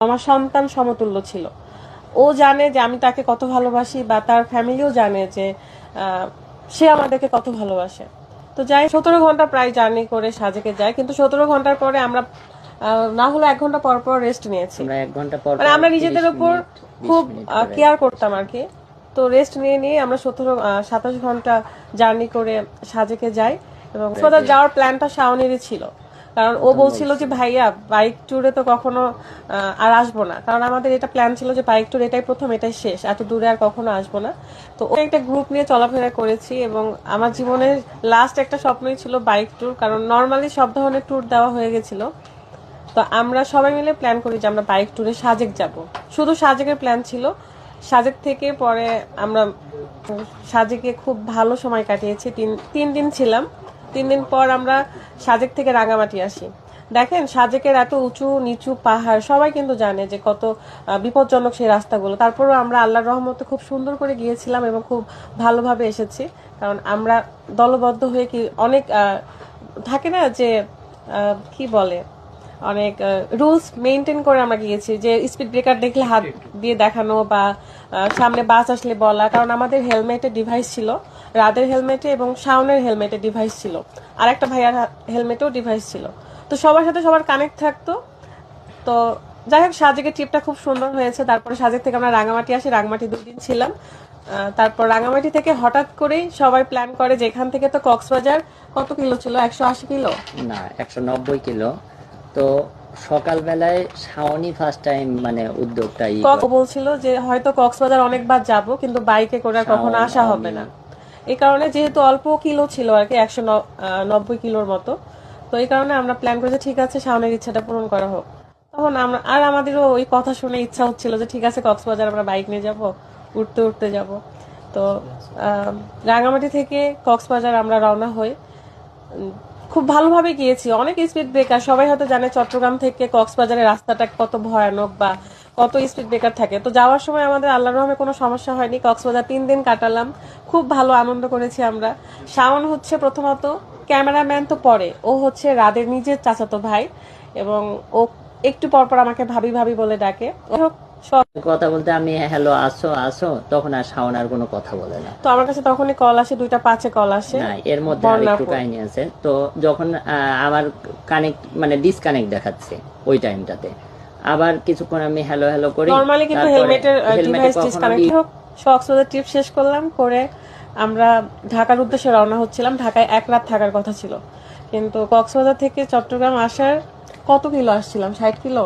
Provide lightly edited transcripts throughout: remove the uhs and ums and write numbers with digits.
আমার সন্তান সমতুল্য ছিল। ও জানে যে আমি তাকে কত ভালোবাসি, বা তার ফ্যামিলিও জানে যে সে আমাদেরকে কত ভালোবাসে। তো যাই 17 ঘন্টা প্রায় জার্নি করে সাজেকে যাই, কিন্তু 17 ঘন্টার পরে আমরা না হলে 1 ঘন্টা পর পর রেস্ট নিয়েছি। আমরা 1 ঘন্টা পর মানে আমরা নিজেদের উপর খুব 20 মিনিট করে কেয়ার করতাম আর কি। তো রেস্ট নিয়ে নিয়ে আমরা 27 ঘন্টা জার্নি করে সাজেকে যাই। এবং যাওয়ার প্ল্যানটা শাওনেরই ছিল, কারণ ও বলছিল যে ভাইয়া বাইক ট্যুরে তো কখনো আর আসবো না, কারণ আমাদের এটা প্ল্যান ছিল যে বাইক ট্যুর এটাই প্রথম, এটাই শেষ, এত দূরে আর কখনো আসবো না। তো ও একটা গ্রুপ নিয়ে চলাফেরা করেছি, এবং আমার জীবনের লাস্ট একটা স্বপ্নই ছিল বাইক ট্যুর, কারণ নর্মালি সব ধরনের ট্যুর দেওয়া হয়ে গেছিল। তো আমরা সবাই মিলে প্ল্যান করি যে আমরা বাইক ট্যুরে সাজেক যাব, শুধু সাজেকের প্ল্যান ছিল। সাজেক থেকে পরে আমরা সাজেকে খুব ভালো সময় কাটিয়েছি, তিন দিন ছিলাম। 3 দিন পর আমরা সাজেক থেকে রাঙামাটি আসি। দেখেন সাজেকের এত উঁচু নিচু পাহাড়, সবাই কিন্তু জানে যে কত বিপজ্জনক সেই রাস্তাগুলো। তারপরেও আমরা আল্লাহর রহমতে খুব সুন্দর করে গিয়েছিলাম এবং খুব ভালোভাবে এসেছি, কারণ আমরা দলবদ্ধ হয়ে কি অনেক থাকে না যে কি বলে, অনেক রুলস মেনটেন করে আমরা গিয়েছি, যে স্পিড ব্রেকার দেখলে হাত দিয়ে দেখানো, বা সামনে বাস আসলে বলা, কারণ আমাদের হেলমেটের ডিভাইস ছিল, রাদের হেলমেটে এবং শাওনের হেলমেটে ডিভাইস ছিল, আর একটা ভাইয়ার হেলমেটেও ডিভাইস ছিল। তো সবার সাথে সবার কানেক্ট থাকতো। তো যাই হোক সাজেকের ট্রিপটা খুব সুন্দর হয়েছে। তারপরে সাজেক থেকে আমরা রাঙামাটি আসি, রাঙামাটি 2 দিন ছিলাম। তারপর রাঙামাটি থেকে হঠাৎ করেই সবাই প্ল্যান করে যে এখান থেকে তো কক্সবাজার কত কিলো ছিল, 180 কিলো না 190 কিলো। তো সকালবেলায় শাওনি ফার্স্ট টাইম মানে উদ্যোগটা বলছিল যে হয়তো কক্সবাজার অনেকবার যাব, কিন্তু বাইকে করে আর কখনো আসা হবে না। এই কারণে যেহেতু অল্প কিলো ছিল আর কি, 190 কিলোর মতো, তো এই কারণে আমরা প্ল্যান করেছি ঠিক আছে শাওনের ইচ্ছাটা পূরণ করা হোক। তখন আমরা আর আমাদেরও ওই কথা শুনে ইচ্ছা হচ্ছিল যে ঠিক আছে কক্সবাজার আমরা বাইক নিয়ে যাব, উঠতে উঠতে যাব। তো রাঙামাটি থেকে কক্সবাজার আমরা রওনা হই। খুব ভালোভাবে গিয়েছি, অনেক স্পিড ব্রেকার, সবাই হয়তো জানে চট্টগ্রাম থেকে কক্সবাজারের রাস্তাটা কত ভয়ানক বা কত স্পিড ব্রেকার থাকে। তো যাওয়ার সময় আমাদের আল্লাহর রহমে কোনো সমস্যা হয়নি। কক্সবাজার 3 দিন কাটালাম, খুব ভালো আনন্দ করেছি আমরা। শাওন হচ্ছে প্রথমত ক্যামেরাম্যান, তো পরে ও হচ্ছে রাদের নিজের চাচাতো ভাই, এবং ও একটু পর পর আমাকে ভাবি ভাবি বলে ডাকে। কথা বলতে আমি হ্যালো আসো আসো, তখন আর শাওন আর কোনো কথা বলে না। তো আমার কাছে তখনই কল আসে, 2টা 5-এ কল আসে। না এর মধ্যে আরেকটু কাহিনী আছে। তো যখন আমার কানেক্ট মানে ডিসকানেক্ট দেখাচ্ছে ওই টাইমটাতে, আবার কিছুক্ষণ আমি হ্যালো হ্যালো করি, নরমালি কিন্তু হেলমেটের ডিভাইস ডিসকানেক্ট হোক। কক্সবাজার ট্রিপ শেষ করলাম, করে আমরা ঢাকার উদ্দেশ্যে রওনা হচ্ছিলাম। ঢাকায় 1 রাত থাকার কথা ছিল, কিন্তু কক্সবাজার থেকে চট্টগ্রাম আসার কত কিলো আসছিলাম, 60 কিলো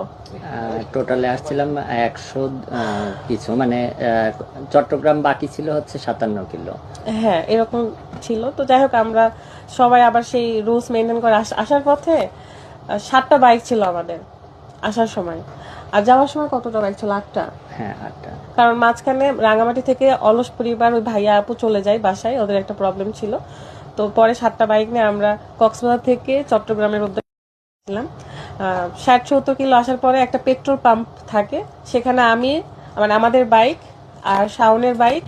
টোটালে আসছিলাম 100 কিছু, মানে চট্টগ্রাম বাকি ছিল হচ্ছে 57 কিলো। হ্যাঁ এরকম ছিল। তো যাই হোক আমরা সবাই আবার সেই রুলস মেনটেন করে আসার পথে 7টা বাইক ছিল আমাদের আসার সময়, আর যাওয়ার সময় কতটা বাইক ছিল, 8টা। হ্যাঁ 8টা, কারণ মাঝখানে রাঙামাটি থেকে অলস পরিবার ওই ভাইয়া আপু চলে যায় বাসায়, ওদের একটা প্রবলেম ছিল। তো পরে 7টা বাইক নিয়ে আমরা কক্সবাজার থেকে চট্টগ্রামের উদ্দেশ্যে ছিলাম। 60-70 কিলো আসার পরে একটা পেট্রোল পাম্প থাকে, সেখানে আমি মানে আমাদের বাইক আর শাওনের বাইক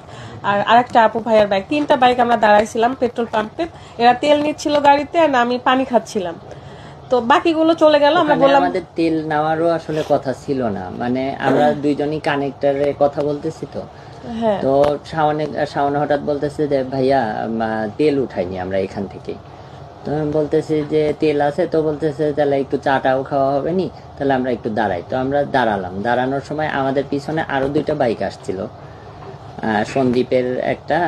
আর আরেকটা আপু ভাইয়ার বাইক, 3টা বাইক আমরা দাঁড়াইছিলাম পেট্রোল পাম্পে। এরা তেল নিচ্ছিল গাড়িতে আর আমি পানি খাচ্ছিলাম। তো বাকিগুলো চলে গেল। আমরা বললাম আমাদের তেল নেওয়ারও আসলে কথা ছিল না, মানে আমরা দুইজনই কানেক্টরে কথা বলতেছি। তো হ্যাঁ তো শাওনে হঠাৎ বলতেছে যে ভাইয়া তেল উঠাইনি আমরা এখান থেকে। তো আমি বলতেছি যে তেল আছে, তো বলতেছে তাহলে একটু চাটাও খাওয়া হবে নি, তাহলে আমরা একটু দাঁড়াই। তো আমরা দাঁড়ালাম, দাঁড়ানোর সময় আমাদের পিছনে আরো 2টা বাইক আসছিল, সন্দীপের একটা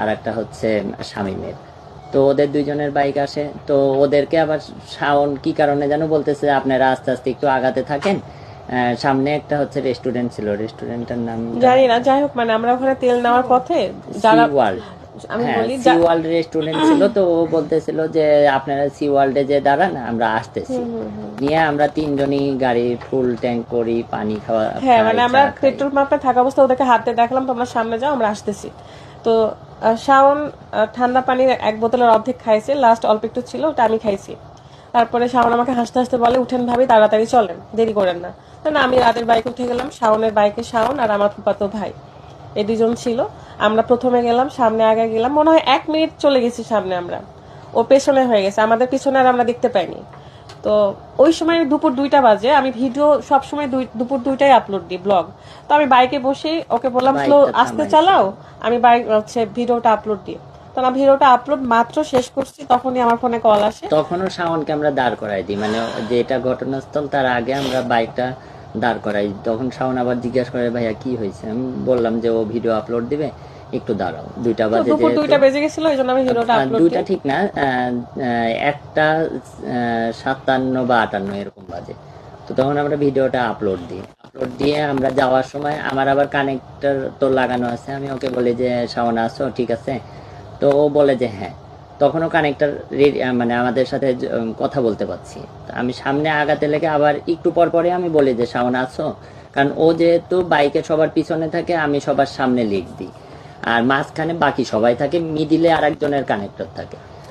আর একটা হচ্ছে শামীমের। তো ওদের দুইজনের বাইক আসে, তো ওদেরকে আবার শাওন কি কারণে যেন বলতেছে আপনারা আস্তে আস্তে একটু আগাতে থাকেন। সামনে একটা হচ্ছে রেস্টুরেন্ট ছিল, রেস্টুরেন্টটার নাম জানি না। যাই হোক মানে আমরা ওখানে তেল নেওয়ার পথে যারা আমি বলি সি ওয়ার্ল্ড রেস্টুরেন্ট ছিল। তো ও বলতেছিল যে আপনারা সি ওয়ার্ল্ডে যে দাঁড়ান, আমরা আসতেছি। নিয়ে আমরা 3জনই গাড়ি ফুল ট্যাঙ্ক করি, পানি খাওয়া। হ্যাঁ মানে আমরা পেট্রোল পাম্পে থাকা অবস্থা ওদেরকে হাতে দেখালাম তোমরা সামনে যাও, আমরা আসতেছি। তো শাওন ঠান্ডা পানির 1 বোতলের অর্ধেক খাইছে, লাস্ট অল্প একটু ছিল, ওটা আমি খাইছি। তারপরে শাওন আমাকে হাসতে হাসতে বলে উঠেন ভাবি, তাড়াতাড়ি চলেন, দেরি করেন না। না আমি রাতের বাইকে উঠে গেলাম, শাওনের বাইকে শাওন আর আমার ফুফাতো ভাই এই 2জন ছিল। আমরা প্রথমে গেলাম, সামনে আগে গেলাম, মনে হয় 1 মিনিট চলে গেছি সামনে আমরা, ও পেছনে হয়ে গেছে, আমাদের পিছনে আর আমরা দেখতে পাইনি। তো তো ওই সময় দুপুর 2টা বাজে, আমি ভিডিও সবসময় দুপুর 2টায় আপলোড দিই ব্লগ। তো আমি বাইকে বসে ওকে বললাম স্লো বাইকটা আস্তে থামাইছি। চালাও, আমি বাইক হচ্ছে ভিডিওটা আপলোড দিই। তো আমি ভিডিওটা আপলোড মাত্র শেষ করছি, তখনই আমার ফোনে কল আসে। তখনও শাওনকে আমরা দাঁড় করাই দিই, মানে যেটা ঘটনাস্থল তার আগে আমরা বাইকটা দাঁড় করাই। তখন শাওন আবার জিজ্ঞাসা করে ভাইয়া কি হয়েছে, আমি বললাম যে ও ভিডিও আপলোড দিবে, একটু দাঁড়াও। 2টা তো বাজে দুপুর যেহেতু, 2টা বেজে গেছিল, এই জন্য আমি ভিডিওটা আপলোড 2টা দিই। ঠিক না, 1টা 57 বা 58 এরকম বাজে। তো তখন আমরা ভিডিওটা আপলোড দিই। আপলোড দিয়ে আমরা যাওয়ার সময় আমার আবার কানেক্টর তো লাগানো আছে, আমি ওকে বলি যে শাওন আসো, ঠিক আছে? তো ও বলে যে হ্যাঁ। তখনও কানেক্টর মানে আমাদের সাথে কথা বলতে পারছি। তো আমি সামনে আগাতে লেগে আবার একটু পর পরে আমি বলি যে শাওন আসো, কারণ ও যেহেতু বাইকে সবার পিছনে থাকে, আমি সবার সামনে লিখ দিই, আর মাঝখানে বাকি সবাই থাকে, মিডিলে আরেকজনের কানেক্টর থাকে।